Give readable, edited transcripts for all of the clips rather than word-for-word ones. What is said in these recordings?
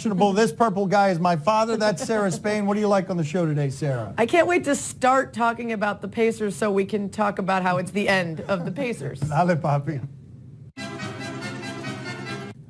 This purple guy is my father. That's Sarah Spain. What do you like on the show today, Sarah? I can't wait to start talking about the Pacers so we can talk about how it's the end of the Pacers. Dale, papi.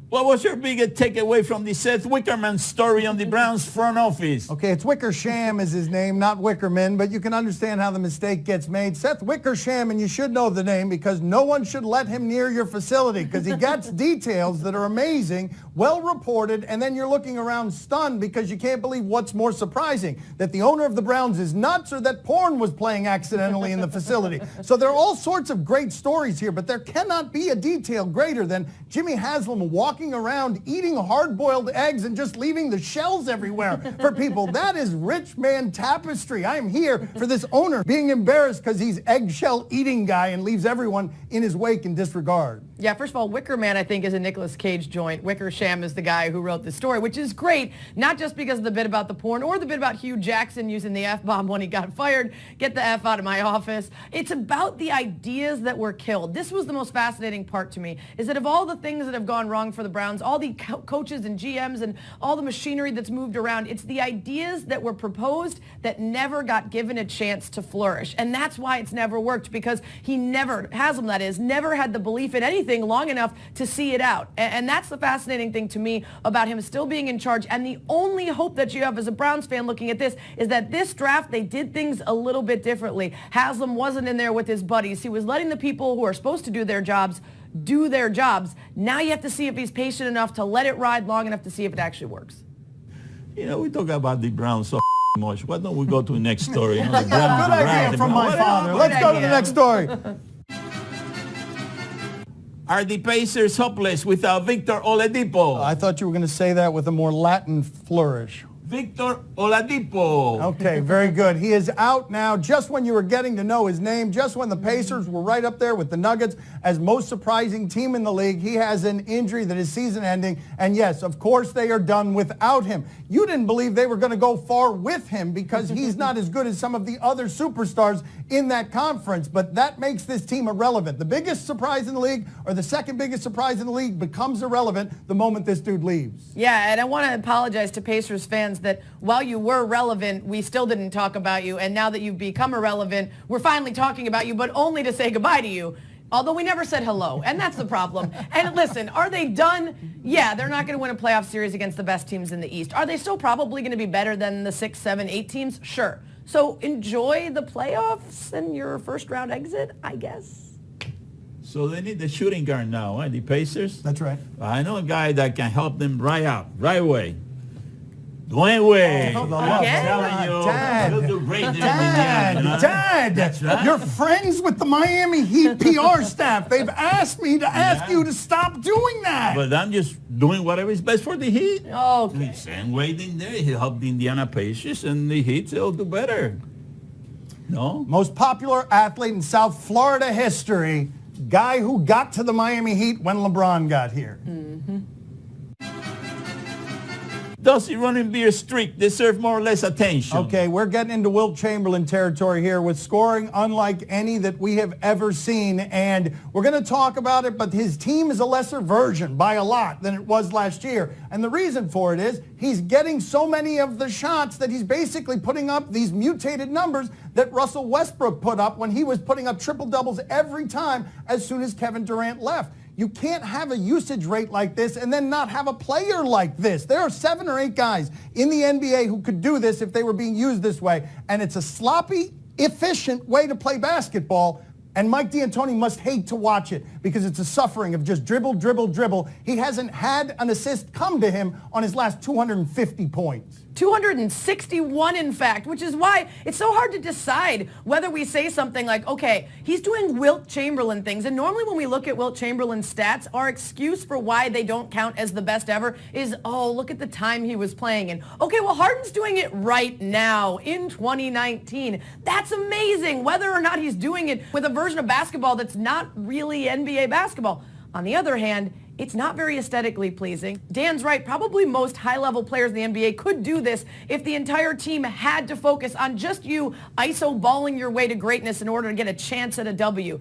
What was your biggest takeaway from the Seth Wickerman story on the Browns front office? Okay, it's Wickersham is his name, not Wickerman, but you can understand how the mistake gets made. Seth Wickersham, and you should know the name because no one should let him near your facility because he gets details that are amazing, well reported, and then you're looking around stunned because you can't believe what's more surprising, that the owner of the Browns is nuts or that porn was playing accidentally in the facility. So there are all sorts of great stories here, but there cannot be a detail greater than Jimmy Haslam walking around eating hard-boiled eggs and just leaving the shells everywhere for people. That is rich man tapestry. I am here for this owner being embarrassed because he's eggshell eating guy and leaves everyone in his wake in disregard. Yeah, first of all, Wickerman, I think, is a Nicolas Cage joint. Wickersham is the guy who wrote the story, which is great, not just because of the bit about the porn or the bit about Hugh Jackson using the F-bomb when he got fired. Get the F out of my office. It's about the ideas that were killed. This was the most fascinating part to me, is that of all the things that have gone wrong for the Browns, all the coaches and GMs and all the machinery that's moved around, it's the ideas that were proposed that never got given a chance to flourish. And that's why it's never worked, because he never, Haslam that is, never had the belief in anything long enough to see it out. And that's the fascinating thing to me about him still being in charge. And the only hope that you have as a Browns fan looking at this is that this draft, they did things a little bit differently. Haslam wasn't in there with his buddies. He was letting the people who are supposed to do their jobs do their jobs. Now you have to see if he's patient enough to let it ride long enough to see if it actually works. You know, we talk about the Browns so much. Why don't we go to the next story? You know, the Good Browns, idea from my father. Let's go to the next story. Are the Pacers hopeless without Victor Oladipo? I thought you were going to say that with a more Latin flourish. Victor Oladipo. Okay, very good. He is out now just when you were getting to know his name, just when the Pacers were right up there with the Nuggets as most surprising team in the league. He has an injury that is season ending. And yes, of course they are done without him. You didn't believe they were going to go far with him because he's not as good as some of the other superstars in that conference. But that makes this team irrelevant. The biggest surprise in the league, or the second biggest surprise in the league, becomes irrelevant the moment this dude leaves. Yeah, and I want to apologize to Pacers fans that while you were relevant, we still didn't talk about you. And now that you've become irrelevant, we're finally talking about you, but only to say goodbye to you. Although we never said hello, and that's the problem. And listen, are they done? Yeah, they're not going to win a playoff series against the best teams in the East. Are they still probably going to be better than the 6, 7, 8 teams? Sure. So enjoy the playoffs and your first round exit, I guess. So they need the shooting guard now, the Pacers? That's right. I know a guy that can help them right out, right away. Dwayne Wade. Oh, I'm again? telling you, Dad. he'll do great in Dad, Indiana. Dad, That's right. You're friends with the Miami Heat PR staff. They've asked me to ask you to stop doing that. But I'm just doing whatever is best for the Heat. Okay. Send Wade in there. He helped the Indiana Pacers, and the Heat, they'll do better. No? Most popular athlete in South Florida history, guy who got to the Miami Heat when LeBron got here. Does the running beer streak deserve more or less attention? Okay, we're getting into Wilt Chamberlain territory here with scoring unlike any that we have ever seen. And we're going to talk about it, but his team is a lesser version by a lot than it was last year. And the reason for it is he's getting so many of the shots that he's basically putting up these mutated numbers that Russell Westbrook put up when he was putting up triple-doubles every time as soon as Kevin Durant left. You can't have a usage rate like this and then not have a player like this. There are 7 or 8 guys in the NBA who could do this if they were being used this way. And it's a sloppy, efficient way to play basketball. And Mike D'Antoni must hate to watch it because it's a suffering of just dribble, dribble, dribble. He hasn't had an assist come to him on his last 250 points. 261, in fact, which is why it's so hard to decide whether we say something like, okay, he's doing Wilt Chamberlain things. And normally when we look at Wilt Chamberlain's stats, our excuse for why they don't count as the best ever is, oh, look at the time he was playing. And, okay, well, Harden's doing it right now in 2019. That's amazing, whether or not he's doing it with a version of basketball that's not really NBA basketball. On the other hand, it's not very aesthetically pleasing. Dan's right. Probably most high-level players in the NBA could do this if the entire team had to focus on just you ISO balling your way to greatness in order to get a chance at a W.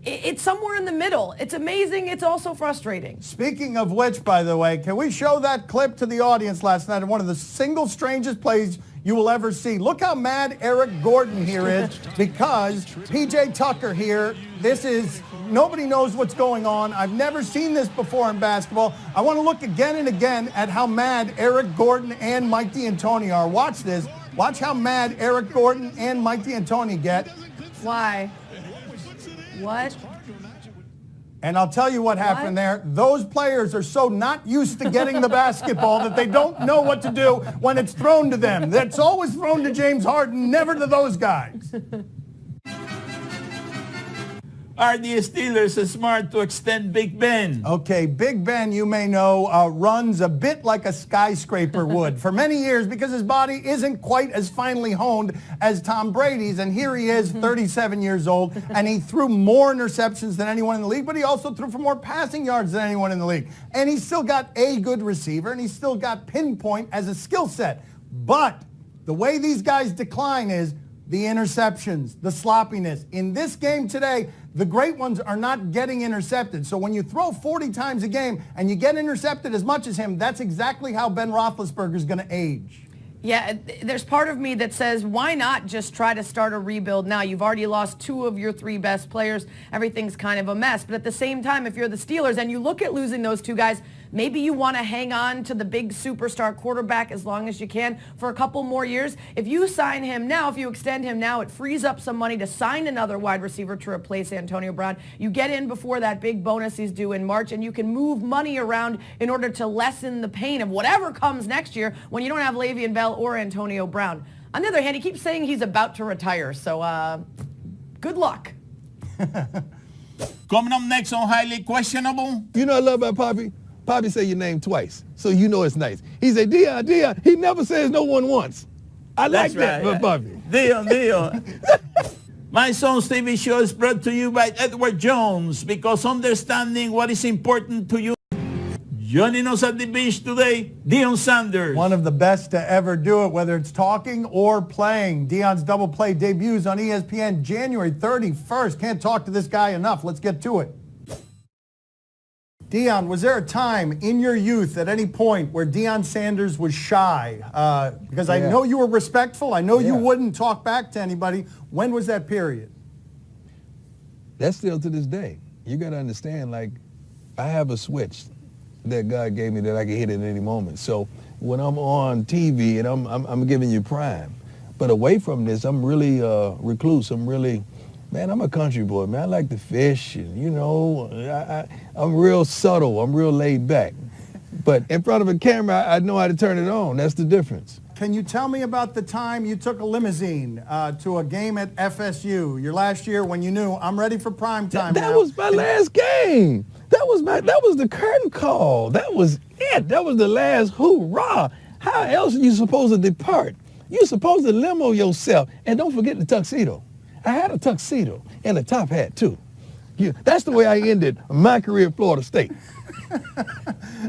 It's somewhere in the middle. It's amazing. It's also frustrating. Speaking of which, by the way, can we show that clip to the audience last night of one of the single strangest plays you will ever see? Look how mad Eric Gordon here is because P.J. Tucker here, nobody knows what's going on. I've never seen this before in basketball. I want to look again and again at how mad Eric Gordon and Mike D'Antoni are. Watch this. Watch how mad Eric Gordon and Mike D'Antoni get. Why? What? And I'll tell you what happened there. Those players are so not used to getting the basketball that they don't know what to do when it's thrown to them. That's always thrown to James Harden, never to those guys. Are the Steelers smart to extend Big Ben? Okay, Big Ben, you may know, runs a bit like a skyscraper would for many years because his body isn't quite as finely honed as Tom Brady's. And here he is, 37 years old, and he threw more interceptions than anyone in the league, but he also threw for more passing yards than anyone in the league. And he's still got a good receiver, and he's still got pinpoint as a skill set. But the way these guys decline is the interceptions, the sloppiness. In this game today, the great ones are not getting intercepted. So when you throw 40 times a game and you get intercepted as much as him, that's exactly how Ben Roethlisberger is going to age. Yeah, there's part of me that says, why not just try to start a rebuild now? You've already lost 2 of your 3 best players. Everything's kind of a mess. But at the same time, if you're the Steelers and you look at losing those 2 guys, maybe you want to hang on to the big superstar quarterback as long as you can for a couple more years. If you sign him now, if you extend him now, it frees up some money to sign another wide receiver to replace Antonio Brown. You get in before that big bonus he's due in March, and you can move money around in order to lessen the pain of whatever comes next year when you don't have Le'Veon Bell or Antonio Brown. On the other hand, he keeps saying he's about to retire, so good luck. Coming up next on Highly Questionable. You know what I love about Poppy? Poppy say your name twice, so you know it's nice. He said, Dion, Dion. He never says no one once. I like that about Poppy. Dion. My son's TV show is brought to you by Edward Jones, because understanding what is important to you. Joining us at the bench today, Deion Sanders. One of the best to ever do it, whether it's talking or playing. Deion's Double Play debuts on ESPN January 31st. Can't talk to this guy enough. Let's get to it. Deion, was there a time in your youth at any point where Deion Sanders was shy? Because I know you were respectful. I know you wouldn't talk back to anybody. When was that period? That's still to this day. You got to understand, like, I have a switch that God gave me that I can hit at any moment. So when I'm on TV and I'm giving you prime, but away from this, I'm really recluse. Man, I'm a country boy, man. I like to fish, and, you know, I'm real subtle. I'm real laid back. But in front of a camera, I know how to turn it on. That's the difference. Can you tell me about the time you took a limousine to a game at FSU, your last year, when you knew, I'm ready for prime time now? That was my last game. That was the curtain call. That was it. That was the last hoorah. How else are you supposed to depart? You're supposed to limo yourself. And don't forget the tuxedo. I had a tuxedo and a top hat, too. That's the way I ended my career at Florida State.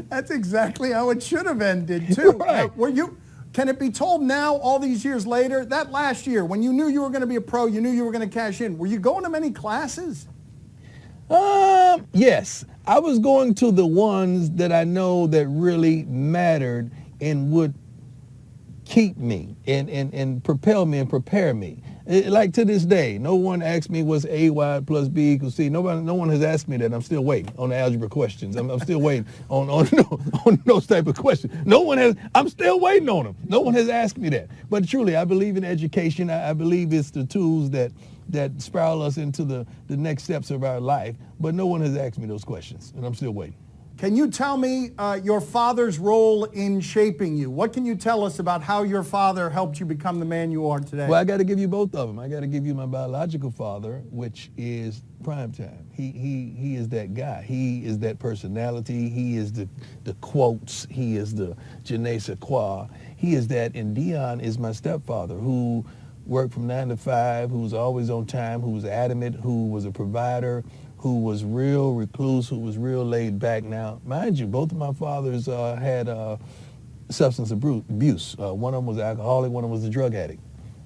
That's exactly how it should have ended, too. Right. Can it be told now, all these years later, that last year, when you knew you were going to be a pro, you knew you were going to cash in, were you going to many classes? Yes. I was going to the ones that I know that really mattered and would keep me and propel me and prepare me. Like to this day, no one asked me what's A plus B equals C. No one has asked me that. I'm still waiting on the algebra questions. I'm still waiting on those type of questions. I'm still waiting on them. No one has asked me that. But truly, I believe in education. I believe it's the tools that spiral us into the next steps of our life. But no one has asked me those questions, and I'm still waiting. Can you tell me your father's role in shaping you? What can you tell us about how your father helped you become the man you are today? Well, I got to give you both of them. I got to give you my biological father, which is primetime. He is that guy. He is that personality. He is the quotes. He is the je ne sais quoi. He is that. And Deion is my stepfather, who worked from 9 to 5, who was always on time, who was adamant, who was a provider, who was real recluse, who was real laid back. Now, mind you, both of my fathers had substance abuse. One of them was an alcoholic, one of them was a drug addict.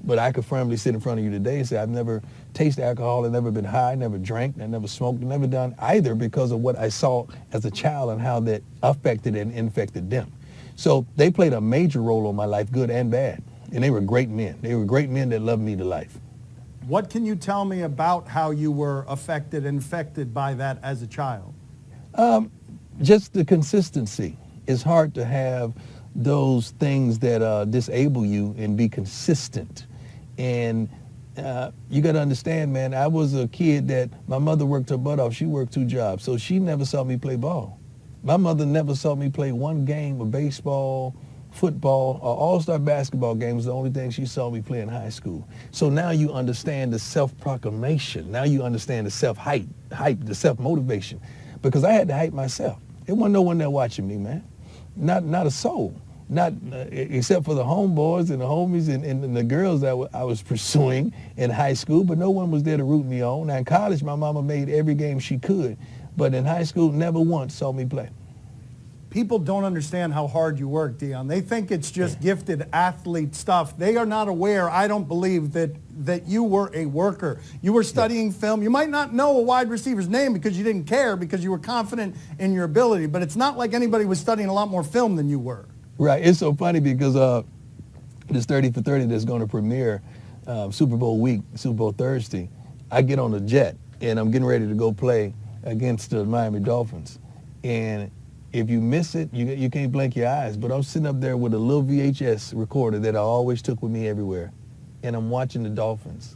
But I could firmly sit in front of you today and say I've never taste alcohol. I've never been high, never drank, I never smoked, never done either because of what I saw as a child and how that affected and infected them. So they played a major role in my life, good and bad. And they were great men. They were great men that loved me to life. What can you tell me about how you were affected, infected by that as a child? Just the consistency. It's hard to have those things that disable you and be consistent. And you got to understand, man, I was a kid that my mother worked her butt off. She worked 2 jobs, so she never saw me play ball. My mother never saw me play one game of baseball, football, or all-star basketball game was the only thing she saw me play in high school. So now you understand the self-proclamation. Now you understand the self-hype, the self-motivation. Because I had to hype myself. There wasn't no one there watching me, man. Not a soul. Not except for the homeboys and the homies and the girls that I was pursuing in high school, but no one was there to root me on. Now in college, my mama made every game she could, but in high school, never once saw me play. People don't understand how hard you work, Dion. They think it's just gifted athlete stuff. They are not aware, I don't believe, that you were a worker. You were studying film. You might not know a wide receiver's name because you didn't care, because you were confident in your ability, but it's not like anybody was studying a lot more film than you were. Right. It's so funny because this 30 for 30 that's going to premiere Super Bowl week, Super Bowl Thursday, I get on a jet and I'm getting ready to go play against the Miami Dolphins. And if you miss it, you can't blink your eyes. But I'm sitting up there with a little VHS recorder that I always took with me everywhere. And I'm watching the Dolphins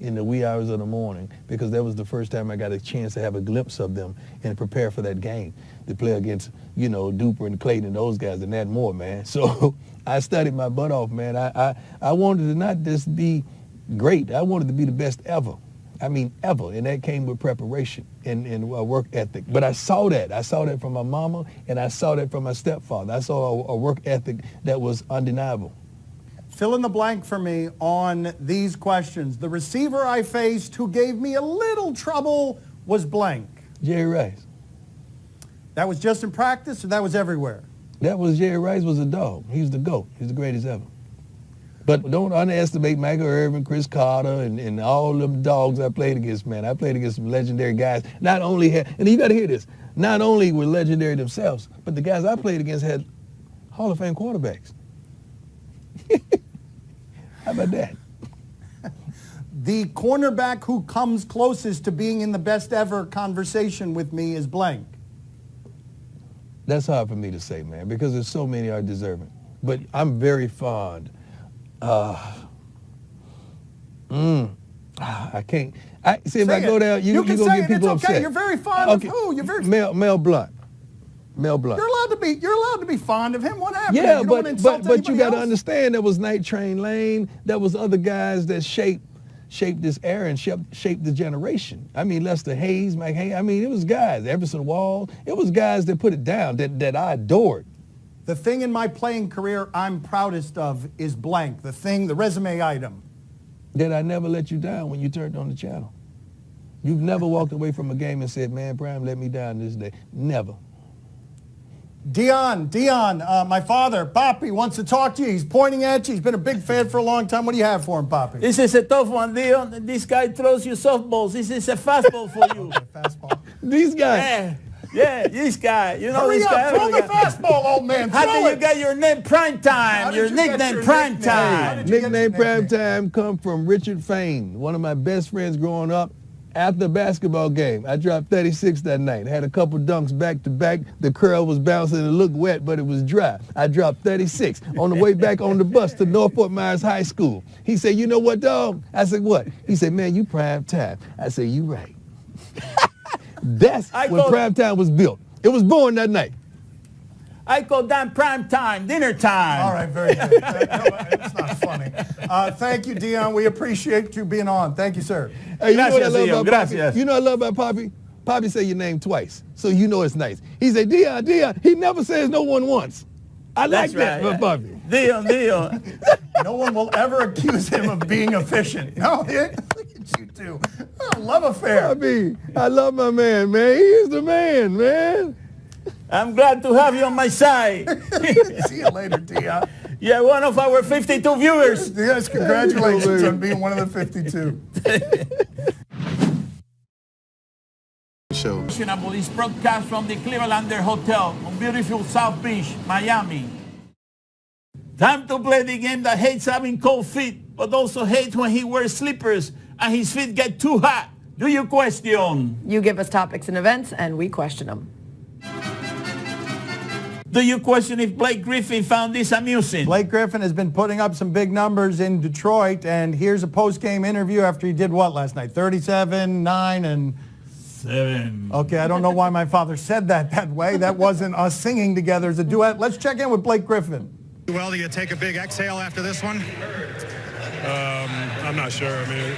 in the wee hours of the morning because that was the first time I got a chance to have a glimpse of them and prepare for that game to play against, you know, Duper and Clayton and those guys and that more, man. So I studied my butt off, man. I wanted to not just be great. I wanted to be the best ever. I mean, ever. And that came with preparation and work ethic. But I saw that. I saw that from my mama, and I saw that from my stepfather. I saw a work ethic that was undeniable. Fill in the blank for me on these questions. The receiver I faced who gave me a little trouble was blank. Jerry Rice. That was just in practice, or that was everywhere? That was Jerry Rice was a dog. He was the GOAT. He's the greatest ever. But don't underestimate Michael Irvin, Chris Carter, and all them dogs I played against, man. I played against some legendary guys. Not only had, and you got to hear this, not only were legendary themselves, but the guys I played against had Hall of Fame quarterbacks. How about that? The cornerback who comes closest to being in the best ever conversation with me is blank. That's hard for me to say, man, because there's so many are deserving. But I'm very fond. I can't. See, if I go down, you can go say get it, people it's okay. upset. You're very fond of who? You're very Mel Blount. Mel Blount. You're allowed to be fond of him. What happened? Yeah, you don't want to insult but you got to else? understand there was Night Train Lane. There was other guys that shaped this era and shaped the generation. I mean, Lester Hayes, Mike Hayes. I mean, it was guys. Everson Wall. It was guys that put it down that I adored. The thing in my playing career I'm proudest of is blank. The resume item. That I never let you down when you turned on the channel. You've never walked away from a game and said, man, Prime let me down this day. Never. Dion, my father, Papi, wants to talk to you. He's pointing at you. He's been a big fan for a long time. What do you have for him, Papi? This is a tough one, Dion. This guy throws you softballs. This is a fastball for you. Fastball. These guys. Yeah, this guy. You know Hurry this up, guy. throw the fastball, old man. How did you get your name Prime Time? Your did you get nickname your Prime nickname? Time. Nickname Prime Time come from Richard Fain, one of my best friends growing up. After the basketball game, I dropped 36 that night. Had a couple dunks back to back. The curl was bouncing. It looked wet, but it was dry. I dropped 36 on the way back on the bus to North Fort Myers High School. He said, you know what, dog? I said, what? He said, man, you Prime Time. I said, you right. That's when Prime Time was built. It was born that night. I call that Prime Time, dinner time. All right, very good. It's not funny. Thank you, Dion. We appreciate you being on. Thank you, sir. Hey, you know what I Gracias, love Dion. about Gracias. Papi? You know what I love about Papi? Papi say your name twice, so you know it's nice. He say, Dion. He never says no one once. I like that right. about Papi. Dion. No one will ever accuse him of being efficient. No, look at you two. Oh, love affair. Papi, I love my man, man. He is the man, man. I'm glad to have you on my side. See you later, Dion. You're one of our 52 viewers. Yes, congratulations on being one of the 52. Show. This broadcast from the Clevelander Hotel on beautiful South Beach, Miami. Time to play the game that hates having cold feet, but also hates when he wears slippers and his feet get too hot. Do you question? You give us topics and events, and we question them. Do you question if Blake Griffin found this amusing? Blake Griffin has been putting up some big numbers in Detroit, and here's a post-game interview after he did what last night? 37, 9, and... 7. Okay, I don't know why my father said that way. That wasn't us singing together as a duet. Let's check in with Blake Griffin. Well, do you take a big exhale after this one? I'm not sure. I mean,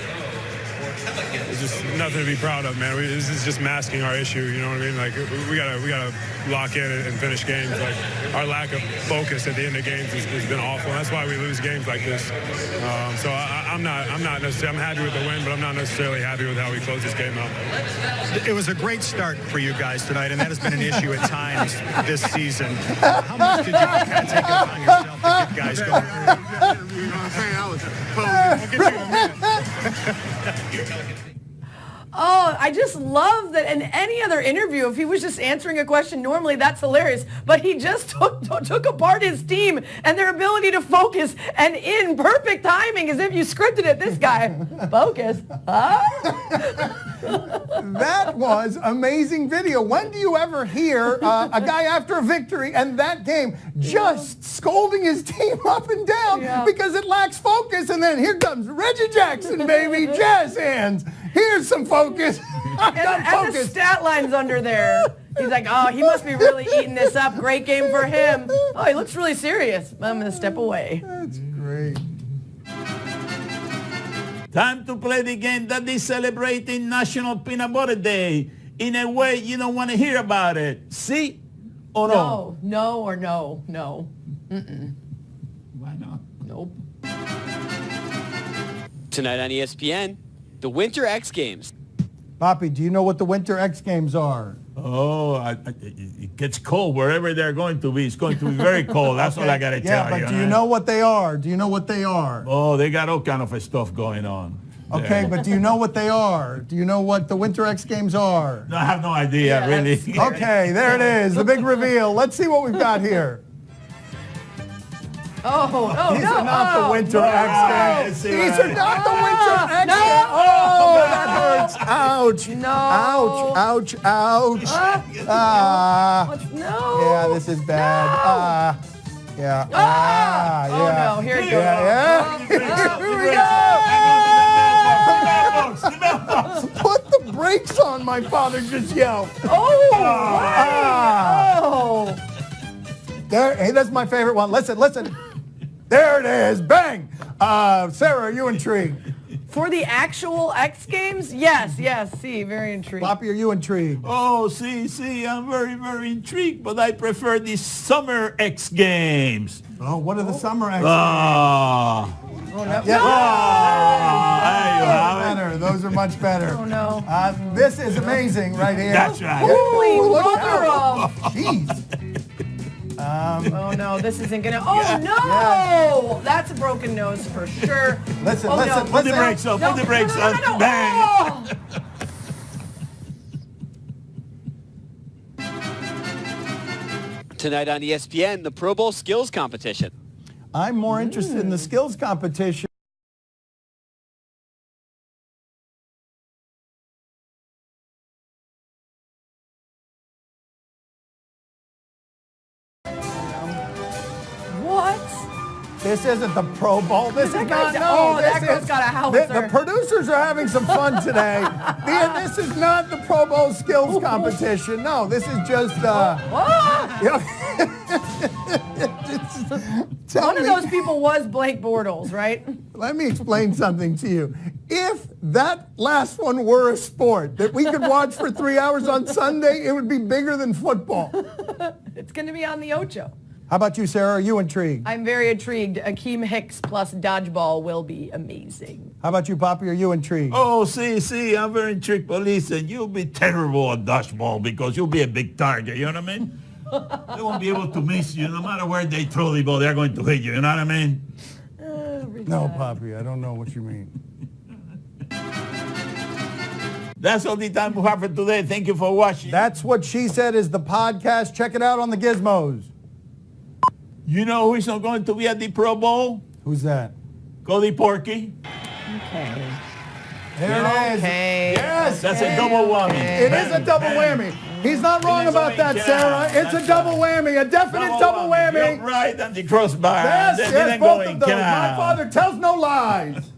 it's just nothing to be proud of, man. This is just masking our issue. You know what I mean? Like we gotta lock in and finish games. Like our lack of focus at the end of games has been awful. That's why we lose games like this. So I'm not necessarily. I'm happy with the win, but I'm not necessarily happy with how we close this game out. It was a great start for you guys tonight, and that has been an issue at times this season. How much did you kind of take it upon yourself to get guys going? You know what I'm saying? I was I'll get you in a minute. Oh, I just love that in any other interview, if he was just answering a question normally, that's hilarious. But he just took apart his team and their ability to focus and in perfect timing, as if you scripted it. This guy, focus. Huh? That was amazing video. When do you ever hear a guy after a victory and that game just scolding his team up and down because it lacks focus? And then here comes Reggie Jackson, baby, jazz hands. Here's some focus. And the stat line's under there. He's like, oh, he must be really eating this up. Great game for him. Oh, he looks really serious. I'm going to step away. That's great. Time to play the game that is celebrating National Peanut Butter Day in a way you don't want to hear about it. See or no? No or no. No. Mm-mm. Why not? Nope. Tonight on ESPN, the Winter X Games. Poppy, do you know what the Winter X Games are? Oh, it gets cold wherever they're going to be. It's going to be very cold. That's all I got to tell you. Yeah, but do you know what they are? Do you know what they are? Oh, they got all kind of stuff going on. Okay, but do you know what they are? Do you know what the Winter X Games are? No, I have no idea, really. Okay, there it is, the big reveal. Let's see what we've got here. These are not the Winter X Games. These are not the Winter X Games. Oh, that hurts. Ouch. No. Ouch, ouch, ouch. No. Yeah, this is bad. Yeah. Oh, no, here it goes. Yeah. Here we go. Put the brakes on, my father just yelled. Oh, wow. There, hey, that's my favorite one. Listen. There it is. Bang. Sarah, are you intrigued? For the actual X Games? Yes. See, very intrigued. Poppy, are you intrigued? Oh, see, I'm very, very intrigued, but I prefer the Summer X Games. Oh, what are the Summer X Games? Ah. Oh, no. Better. Those are much better. Oh, no. This is amazing right here. That's right. Holy Look mother out. of... Jeez. Oh, no, this isn't going to... Oh, Yeah. no! Yeah. That's a broken nose for sure. Listen. Put the brakes on. Put the brakes on. No. Bang. Oh. Tonight on ESPN, the Pro Bowl skills competition. I'm more interested in the skills competition. What? This isn't the Pro Bowl. This is That not. guy's- No, oh, that this girl's is- got a howitzer. The producers are having some fun today. This is not the Pro Bowl skills competition. No, this is just. One of those people was Blake Bortles, right? Let me explain something to you. If that last one were a sport that we could watch for 3 hours on Sunday, it would be bigger than football. It's going to be on the Ocho. How about you, Sarah? Are you intrigued? I'm very intrigued. Akeem Hicks plus dodgeball will be amazing. How about you, Poppy? Are you intrigued? Oh, see, I'm very intrigued, but listen, you'll be terrible at dodgeball because you'll be a big target, you know what I mean? They won't be able to miss you. No matter where they throw the ball, they're going to hit you, you know what I mean? No, Poppy, I don't know what you mean. That's all the time we have for today. Thank you for watching. That's What She Said is the podcast. Check it out on the Gizmos. You know who is not going to be at the Pro Bowl? Who's that? Cody Porky. Okay. There it is. Okay. Yes. That's a double whammy. It is a double whammy. He's not wrong about that, Sarah. It's a double whammy, a definite double whammy. You're right, and the crossbar. Yes, They yes, didn't both go of in those. My canal. father tells no lies.